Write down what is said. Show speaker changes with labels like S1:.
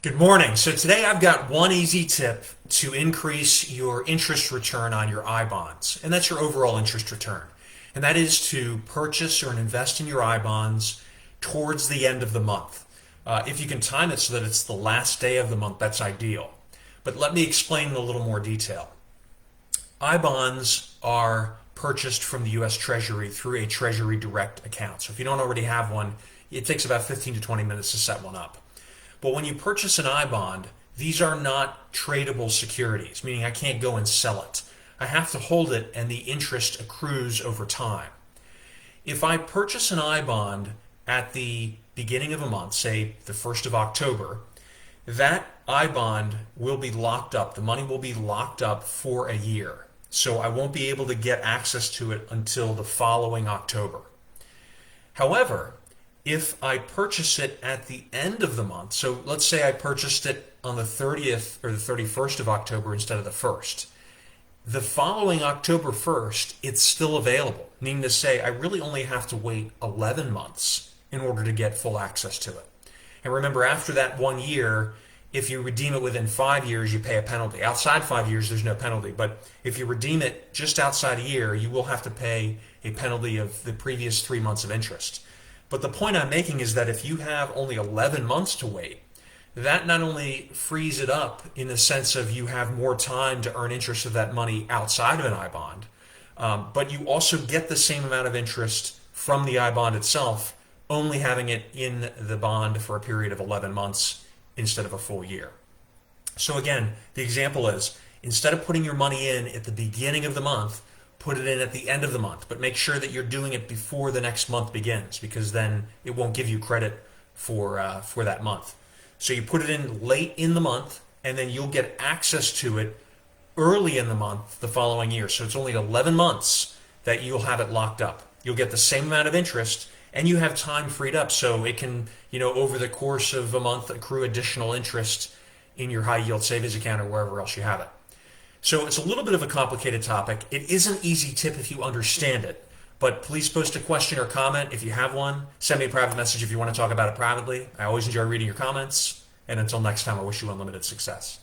S1: Good morning. So today I've got one easy tip to increase your interest return on your I bonds, and that's your overall interest return. And that is to purchase or invest in your I bonds towards the end of the month. If you can time it so that it's the last day of the month, that's ideal. But let me explain in a little more detail. I bonds are purchased from the U.S. Treasury through a Treasury Direct account. So if you don't already have one, it takes about 15 to 20 minutes to set one up. But when you purchase an I bond, these are not tradable securities, meaning I can't go and sell it. I have to hold it and the interest accrues over time. If I purchase an I bond at the beginning of a month, say the 1st of October, that I bond will be locked up. The money will be locked up for a year. So I won't be able to get access to it until the following October. However, if I purchase it at the end of the month, so let's say I purchased it on the 30th or the 31st of October instead of the 1st, the following October 1st, it's still available, meaning to say I really only have to wait 11 months in order to get full access to it. And remember, after that 1 year, if you redeem it within 5 years, you pay a penalty. Outside 5 years, there's no penalty. But if you redeem it just outside a year, you will have to pay a penalty of the previous 3 months of interest. But the point I'm making is that if you have only 11 months to wait, that not only frees it up in the sense of you have more time to earn interest of that money outside of an I bond, but you also get the same amount of interest from the I bond itself, only having it in the bond for a period of 11 months instead of a full year. So again, the example is instead of putting your money in at the beginning of the month, put it in at the end of the month, but make sure that you're doing it before the next month begins, because then it won't give you credit for that month. So you put it in late in the month, and then you'll get access to it early in the month the following year. So it's only 11 months that you'll have it locked up. You'll get the same amount of interest, and you have time freed up, so it can, over the course of a month, accrue additional interest in your high yield savings account or wherever else you have it. So it's a little bit of a complicated topic. It is an easy tip if you understand it, but please post a question or comment if you have one. Send me a private message if you want to talk about it privately. I always enjoy reading your comments. And until next time, I wish you unlimited success.